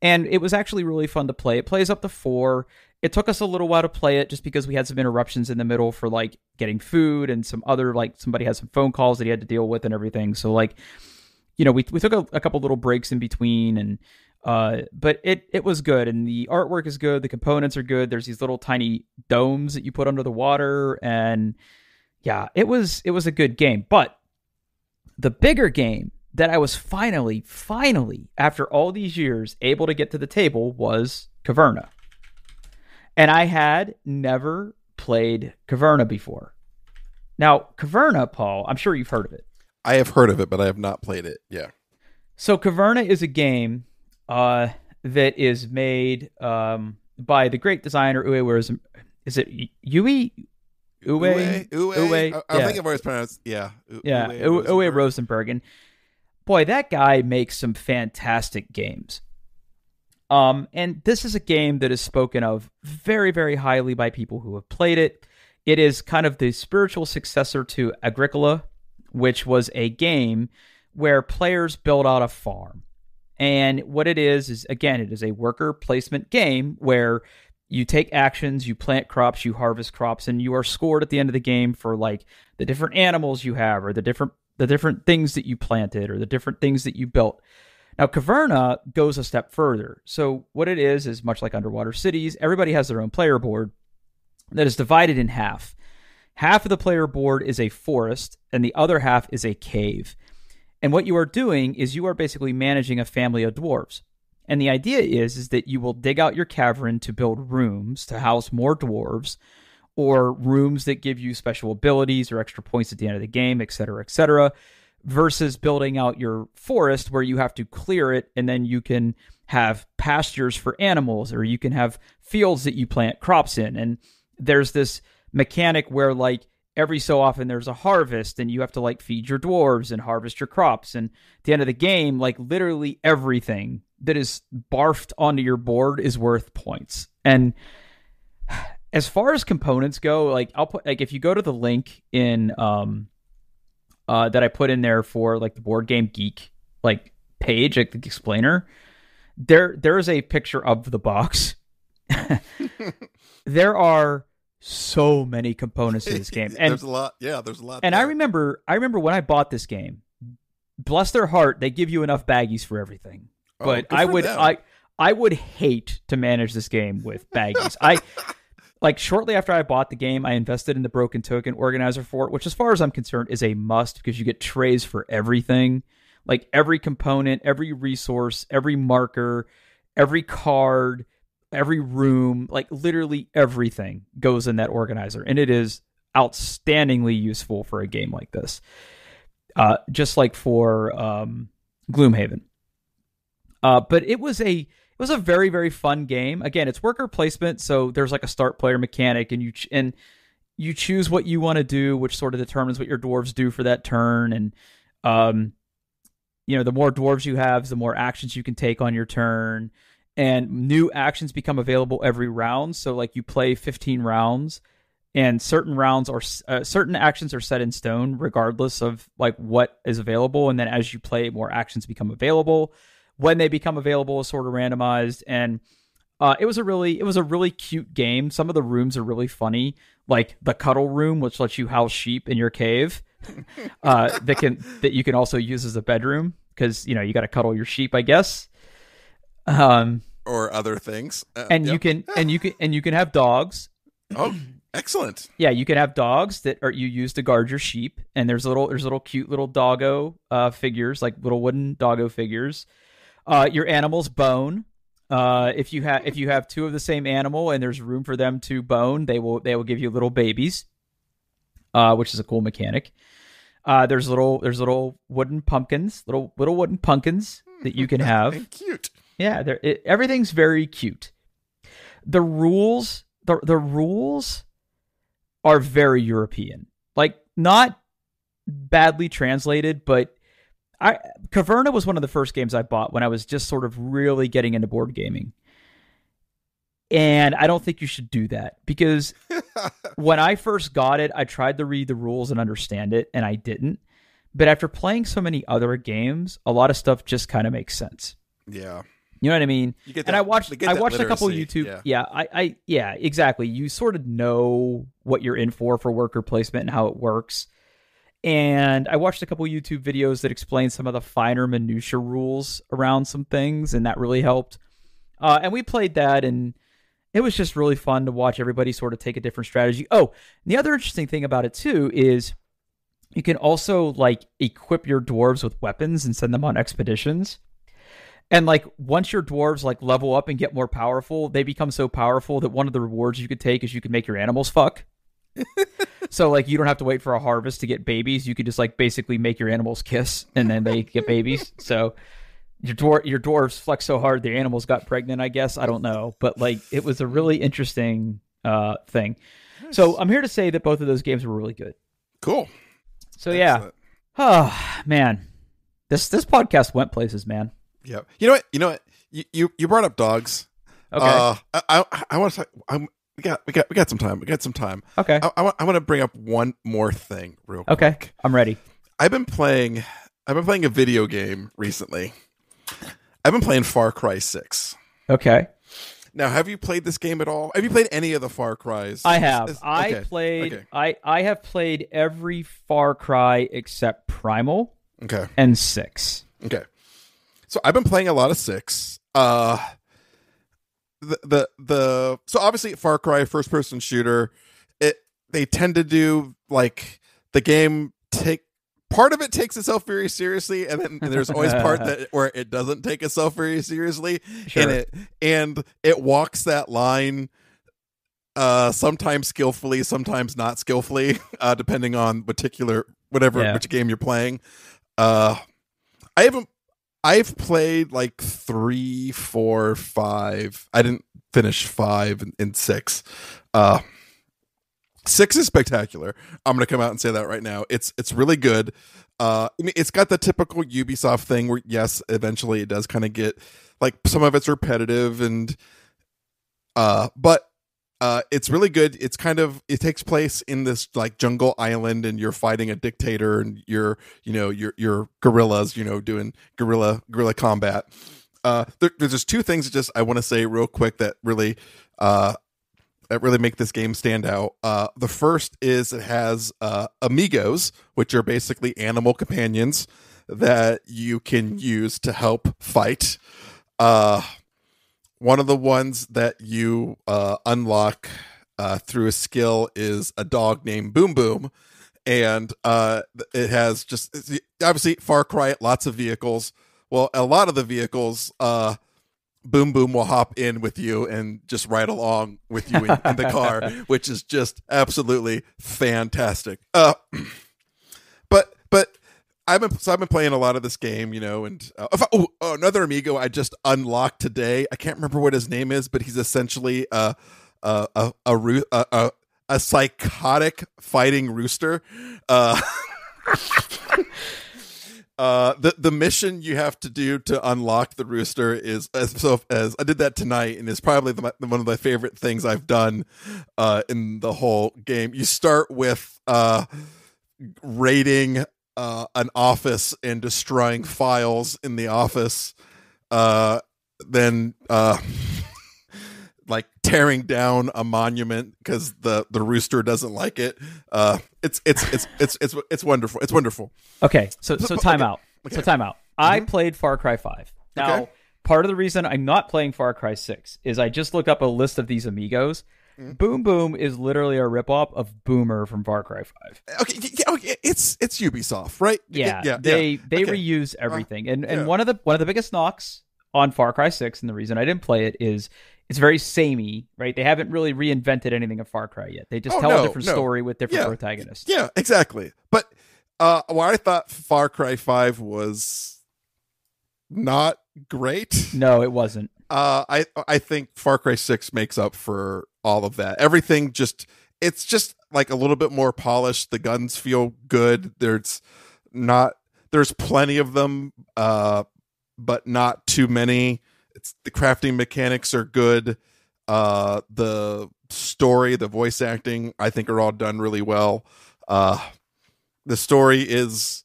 And it was actually really fun to play. It plays up to 4. It took us a little while to play it just because we had some interruptions in the middle for like getting food and some other, like somebody had some phone calls that he had to deal with and everything. So like, we took a couple little breaks in between, and but it was good, and the artwork is good, the components are good. There's these little tiny domes that you put under the water, and yeah, it was a good game. But the bigger game that I was finally after all these years able to get to the table was Caverna. And I had never played Caverna before. Now, Caverna, Paul, I'm sure you've heard of it. I have heard of it, but I have not played it. Yeah. So Caverna is a game that is made by the great designer Uwe. Is it Uwe? Uwe. I think I've always pronounced, Uwe Rosenberg. And boy, that guy makes some fantastic games. And this is a game that is spoken of very, very highly by people who have played it. It is kind of the spiritual successor to Agricola, which was a game where players build out a farm. And what it is again, it is a worker placement game where you take actions, you plant crops, you harvest crops, and you are scored at the end of the game for like the different animals you have, or the different things that you planted, or the different things that you built. Now, Caverna goes a step further. So what it is much like Underwater Cities, everybody has their own player board that is divided in half. Half of the player board is a forest, and the other half is a cave. And what you are doing is you are basically managing a family of dwarves. And the idea is that you will dig out your cavern to build rooms to house more dwarves, or rooms that give you special abilities or extra points at the end of the game, etc., versus building out your forest where you have to clear it, and then you can have pastures for animals, or you can have fields that you plant crops in. And there's this mechanic where like every so often there's a harvest, and you have to like feed your dwarves and harvest your crops. And at the end of the game, like literally everything that is barfed onto your board is worth points. And as far as components go, like I'll put, like if you go to the link in that I put in there for like the Board Game Geek like page, like the explainer, there is a picture of the box. There are so many components to this game, and there's a lot. Yeah, there's a lot. And there. I remember when I bought this game, bless their heart, they give you enough baggies for everything. But I would hate to manage this game with baggies. Like shortly after I bought the game, I invested in the broken token organizer for it, which as far as I'm concerned is a must, because you get trays for everything. Like every component, every resource, every marker, every card, every room, like literally everything goes in that organizer. And it is outstandingly useful for a game like this. Just like for Gloomhaven. But it was a very, very fun game. Again, it's worker placement, so there's like a start player mechanic, and you choose what you want to do, which sort of determines what your dwarves do for that turn. And the more dwarves you have, the more actions you can take on your turn, and new actions become available every round. So like you play 15 rounds, and certain actions are set in stone regardless of like what is available. And then as you play, more actions become available. When they become available is sort of randomized, and it was a really cute game. Some of the rooms are really funny, like the cuddle room, which lets you house sheep in your cave, that you can also use as a bedroom, because you got to cuddle your sheep, I guess, or other things. And yep. you can have dogs. Oh, excellent! Yeah, you can have dogs that you use to guard your sheep, and there's little cute little doggo figures, like little wooden doggo figures. Your animals bone. If you have two of the same animal and there's room for them to bone, they will give you little babies, which is a cool mechanic. There's little wooden pumpkins, little wooden pumpkins that you can have. Cute. Yeah, everything's very cute. The rules are very European, like not badly translated, but Caverna was one of the first games I bought when I was just sort of really getting into board gaming. And I don't think you should do that, because when I first got it, I tried to read the rules and understand it, and I didn't. But after playing so many other games, a lot of stuff just kind of makes sense. Yeah. You know what I mean? You get and that, I watched a couple of literacy. YouTube. Yeah, exactly. You sort of know what you're in for worker placement and how it works. And I watched a couple of YouTube videos that explain some of the finer minutia rules around some things, and that really helped. And we played that, and it was just really fun to watch everybody sort of take a different strategy. Oh, and the other interesting thing about it too is you can also like equip your dwarves with weapons and send them on expeditions. And like once your dwarves like level up and get more powerful, they become so powerful that one of the rewards you could take is you could make your animals fuck. So like you don't have to wait for a harvest to get babies. You could just like basically make your animals kiss and then they get babies. So your dwarves flex so hard the animals got pregnant, I guess. I don't know. But like it was a really interesting thing. Nice. So I'm here to say that both of those games were really good. Cool. So excellent. Yeah. Oh man. This podcast went places, man. Yeah. You know what? You brought up dogs. Okay. I want to talk. We got some time. Okay. I want to bring up one more thing real quick. Okay. I'm ready. I've been playing a video game recently. I've been playing Far Cry 6. Okay. Now, have you played this game at all? Have you played any of the Far Cries? I have. I have played every Far Cry except Primal. Okay. And 6. Okay. So I've been playing a lot of 6. So obviously Far Cry first person shooter, they tend to do like the game part of it takes itself very seriously, and then there's always part where it doesn't take itself very seriously. Sure. and it walks that line sometimes skillfully, sometimes not skillfully, depending on which game you're playing. I've played like 3, 4, 5. I didn't finish 5 and 6. 6 is spectacular. I'm going to come out and say that right now. It's really good. I mean, it's got the typical Ubisoft thing where, yes, eventually it does kind of get like some of it's repetitive but it's really good. It takes place in this like jungle island, and you're fighting a dictator, and you're guerrillas, doing guerrilla combat. There's just two things I want to say real quick that really make this game stand out. The first is it has amigos, which are basically animal companions that you can use to help fight. One of the ones that you unlock through a skill is a dog named Boom Boom. And it has obviously Far Cry, lots of vehicles. Well, a lot of the vehicles, Boom Boom will hop in with you and just ride along with you in the car, which is just absolutely fantastic. But I've been playing a lot of this game, and another amigo I just unlocked today. I can't remember what his name is, but he's essentially a psychotic fighting rooster. The mission you have to do to unlock the rooster is as I did that tonight, and it's probably one of my favorite things I've done in the whole game. You start with raiding an office and destroying files in the office, then like tearing down a monument because the rooster doesn't like it. It's wonderful. It's wonderful. Okay, so time out. Okay. So time out. I played Far Cry 5. Now, part of the reason I'm not playing Far Cry 6 is I just looked up a list of these amigos. Boom Boom is literally a ripoff of Boomer from Far Cry 5. Okay, it's Ubisoft, right? Yeah. They reuse everything. And one of the biggest knocks on Far Cry 6, and the reason I didn't play it is it's very samey, right? They haven't really reinvented anything of Far Cry yet. They just tell a different story with different protagonists. Yeah, exactly. But I thought Far Cry 5 was not great. No, it wasn't. I think Far Cry 6 makes up for all of that. Everything it's just like a little bit more polished. The guns feel good. There's plenty of them, but not too many. The crafting mechanics are good. The story, the voice acting, I think are all done really well. The story is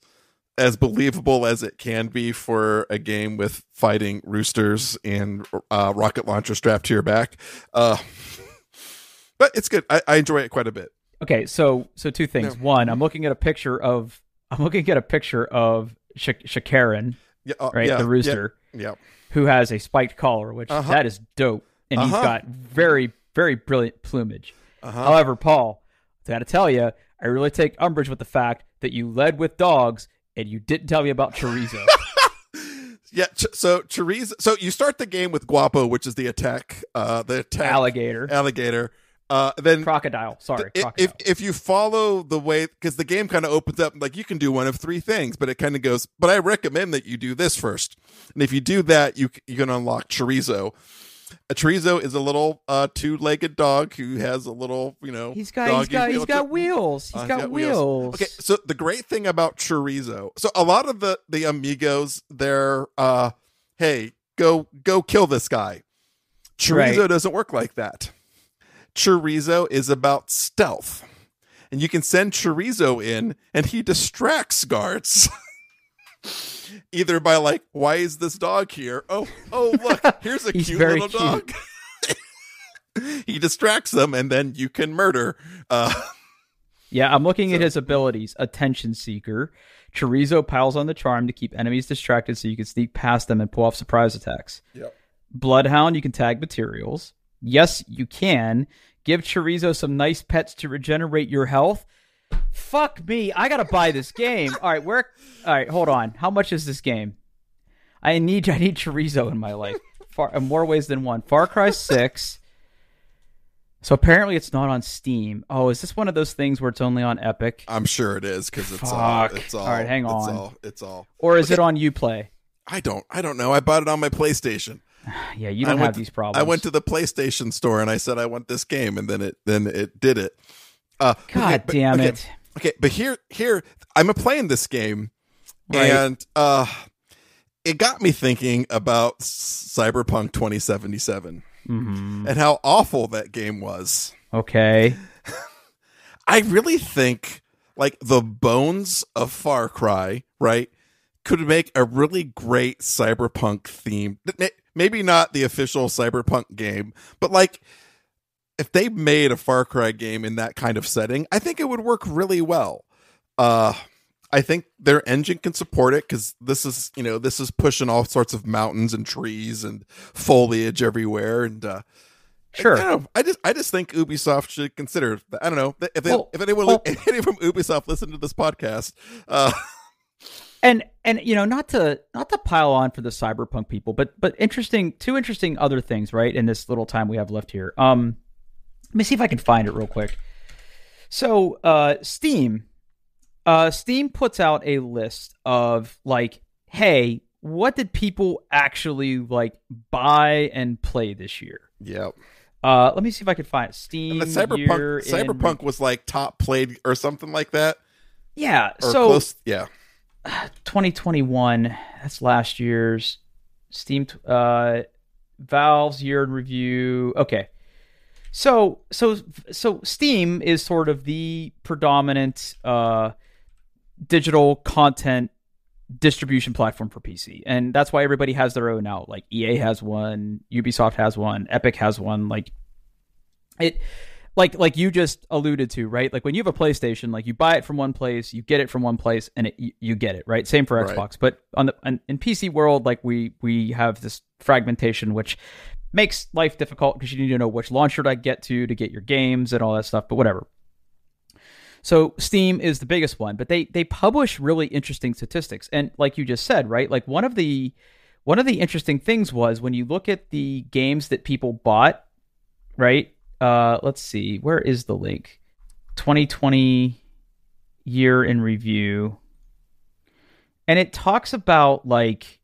as believable as it can be for a game with fighting roosters and rocket launcher strapped to your back. But it's good. I enjoy it quite a bit. Okay, so two things. Yeah. One, I'm looking at a picture of Shakaran, the rooster, who has a spiked collar, which that is dope, and he's got very, very brilliant plumage. However, Paul, I got to tell you, I really take umbrage with the fact that you led with dogs and you didn't tell me about chorizo. So chorizo. So you start the game with Guapo, which is the attack alligator. Then crocodile. Crocodile. If you follow the way, because the game kind of opens up like you can do one of three things, but it kind of goes. But I recommend that you do this first, and if you do that, you can unlock chorizo. A chorizo is a little two-legged dog who has a little, he's got wheels. He's got wheels. Okay, so the great thing about chorizo, so a lot of the amigos, they're hey, go kill this guy. Chorizo doesn't work like that. Chorizo is about stealth, and you can send chorizo in, and he distracts guards. Either by like, why is this dog here? Oh, look, here's a cute little dog. He distracts them, and then you can murder. Yeah, I'm looking at his abilities. Attention seeker. Chorizo piles on the charm to keep enemies distracted so you can sneak past them and pull off surprise attacks. Yep. Bloodhound, you can tag materials. Yes, you can. Give Chorizo some nice pets to regenerate your health. Fuck me. I gotta buy this game. All right, hold on. How much is this game? I need chorizo in my life. In more ways than one. Far Cry 6. So apparently it's not on Steam. Oh, is this one of those things where it's only on Epic? I'm sure it is because it's all. All right, hang on. It's all. Or is it on Uplay? I don't know. I bought it on my PlayStation. Yeah, you don't have these problems. I went to the PlayStation store and I said I want this game, and then it did it. God damn it. Okay, but here I'm playing this game, right, and it got me thinking about Cyberpunk 2077 and how awful that game was. Okay. I really think like the bones of Far Cry, right, could make a really great Cyberpunk theme. Maybe not the official Cyberpunk game, but like if they made a Far Cry game in that kind of setting, I think it would work really well. I think their engine can support it because this is pushing all sorts of mountains and trees and foliage everywhere. And sure, I just think Ubisoft should consider that. I don't know if anyone from Ubisoft listen to this podcast. And not to pile on for the Cyberpunk people, but two interesting other things, right? In this little time we have left here. Let me see if I can find it real quick. So, Steam puts out a list of like, hey, what did people actually like buy and play this year? Yep. Let me see if I can find it. Steam. And the Cyberpunk was like top played or something like that. Yeah. Or so close, yeah. 2021. That's last year's Steam. Valve's year in review. Okay. So Steam is sort of the predominant digital content distribution platform for PC, and that's why everybody has their own out. Like EA has one, Ubisoft has one, Epic has one. Like it, like you just alluded to, right? Like when you have a PlayStation, like you buy it from one place, you get it from one place, and you get it, right? Same for Xbox, right. But in PC world, like we have this fragmentation, which makes life difficult because you need to know which launcher to get to get your games and all that stuff, but whatever. So Steam is the biggest one, but they publish really interesting statistics. And like you just said, right? Like one of the interesting things was when you look at the games that people bought, right? Let's see, where is the link? 2020 year in review. And it talks about like,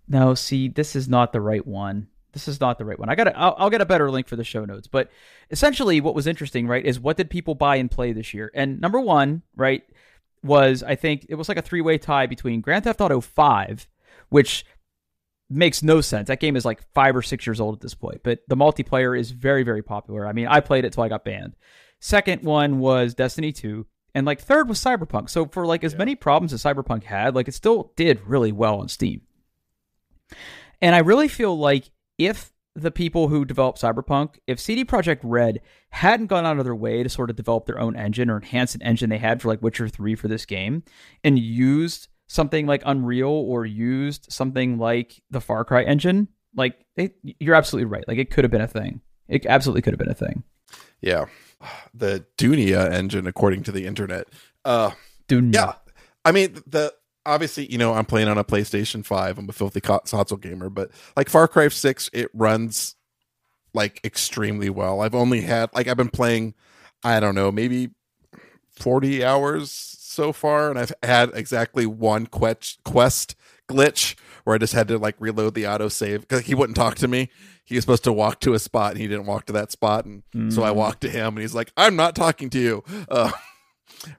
no, see, this is not the right one. This is not the right one. I'll get a better link for the show notes. But essentially what was interesting, right, is what did people buy and play this year? And number one, right, was, I think it was like a three-way tie between Grand Theft Auto 5, which makes no sense. That game is like 5 or 6 years old at this point, but the multiplayer is very, very popular. I mean, I played it till I got banned. Second one was Destiny 2. and like third was Cyberpunk. So for like as many problems as Cyberpunk had, like it still did really well on Steam. And I really feel like if the people who developed Cyberpunk, if CD Projekt Red hadn't gone out of their way to sort of develop their own engine or enhance an engine they had for like Witcher 3 for this game, and used something like Unreal or used something like the Far Cry engine, like you're absolutely right. Like it could have been a thing. It absolutely could have been a thing. Yeah. The Dunia engine, according to the internet. Dunia. Yeah. I mean, obviously, I'm playing on a PlayStation 5. I'm a filthy console gamer, but like Far Cry 6, it runs like extremely well. I've been playing, I don't know, maybe 40 hours so far, and I've had exactly one quest glitch where I just had to like reload the autosave because he wouldn't talk to me. He was supposed to walk to a spot and he didn't walk to that spot, and so I walked to him and he's like, "I'm not talking to you."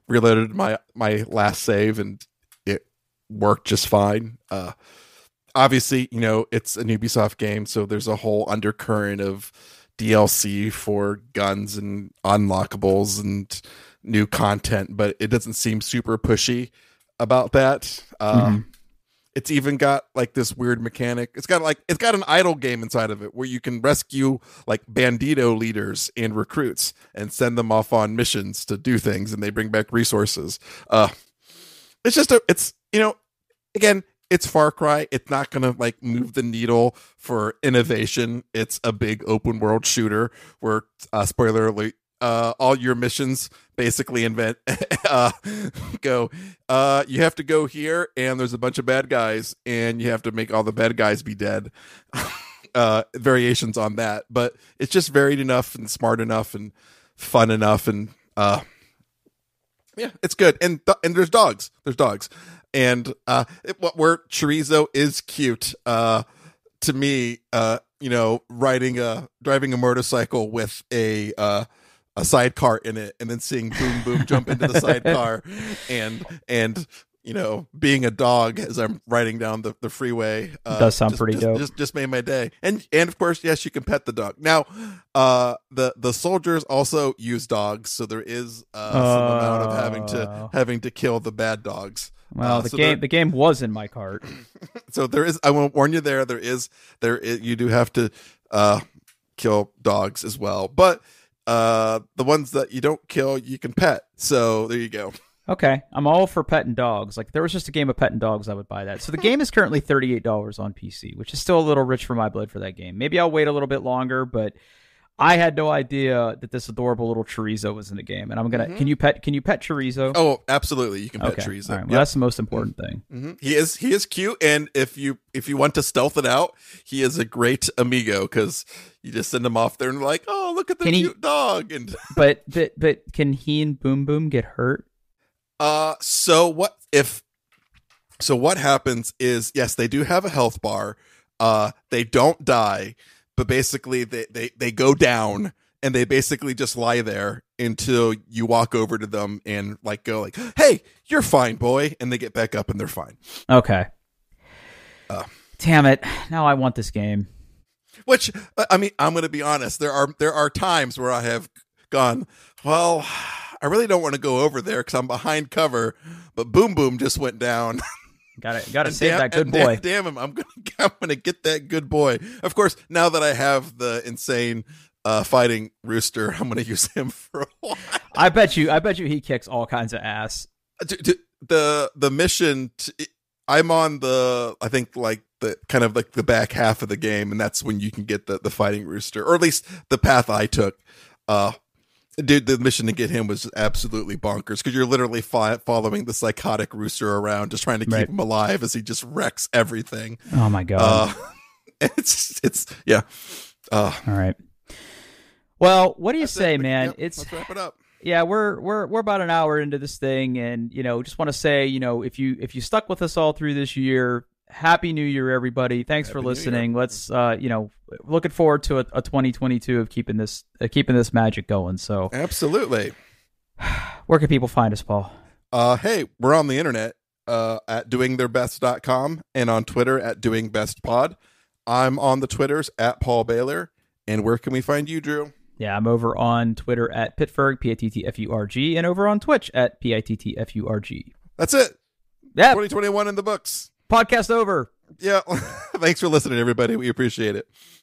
Reloaded my last save and it worked just fine. Obviously, it's a Ubisoft game, so there's a whole undercurrent of DLC for guns and unlockables and new content, but it doesn't seem super pushy about that. It's even got like this weird mechanic. It's got an idle game inside of it where you can rescue like bandito leaders and recruits and send them off on missions to do things, and they bring back resources. Again, it's Far Cry. It's not going to like move the needle for innovation. It's a big open world shooter where, spoiler alert, all your missions basically you have to go here and there's a bunch of bad guys and you have to make all the bad guys be dead. Variations on that, but it's just varied enough and smart enough and fun enough, and it's good. And there's dogs. And where chorizo is cute to me, driving a motorcycle with a sidecar in it, and then seeing Boom Boom jump into the sidecar, and being a dog as I'm riding down the freeway does sound pretty dope. Just made my day. And of course, yes, you can pet the dog. Now, the soldiers also use dogs, so there is some amount of having to kill the bad dogs. Well, the game was in my cart. So there is. I won't warn you. There is. You do have to kill dogs as well, but the ones that you don't kill, you can pet. So there you go. Okay, I'm all for petting dogs. Like, if there was just a game of petting dogs, I would buy that. So the game is currently $38 on PC, which is still a little rich for my blood for that game. Maybe I'll wait a little bit longer, but I had no idea that this adorable little chorizo was in the game. And I'm gonna. Can you pet chorizo? Oh, absolutely, you can pet chorizo. All right, well, that's the most important thing. Mm-hmm. He is cute, and if you want to stealth it out, he is a great amigo because you just send him off there and like, oh, look at the cute dog. And but can he and Boom Boom get hurt? So what happens is, yes, they do have a health bar. They don't die, but basically they go down and they basically just lie there until you walk over to them and like go like, "Hey, you're fine, boy," and they get back up and they're fine. Okay. Damn it! Now I want this game. Which, I mean, I'm going to be honest. There are times where I have gone, well, I really don't want to go over there because I'm behind cover, but Boom Boom just went down. Gotta save that good boy. Damn him! I'm gonna get that good boy. Of course, now that I have the insane fighting rooster, I'm gonna use him for a while. I bet you he kicks all kinds of ass. The mission. I'm on I think like the kind of like the back half of the game, and that's when you can get the fighting rooster, or at least the path I took. Dude, the mission to get him was absolutely bonkers because you're literally following the psychotic rooster around, just trying to keep him alive as he just wrecks everything. Oh my god! It's yeah. All right. Well, what do you say, man? Let's wrap it up. Yeah, we're about an hour into this thing, and just want to say, if you stuck with us all through this year, Happy New Year, everybody! Thanks for listening. Let's looking forward to a 2022 of keeping this magic going. So absolutely. Where can people find us, Paul? Hey, we're on the internet at doingtheirbest.com and on Twitter at doingbestpod. I'm on the Twitters at Paul Baylor. And where can we find you, Drew? Yeah, I'm over on Twitter at Pittsburgh, Pittfurg, and over on Twitch at Pittfurg. That's it. Yeah. 2021 in the books. Podcast over. Yeah. Thanks for listening, everybody. We appreciate it.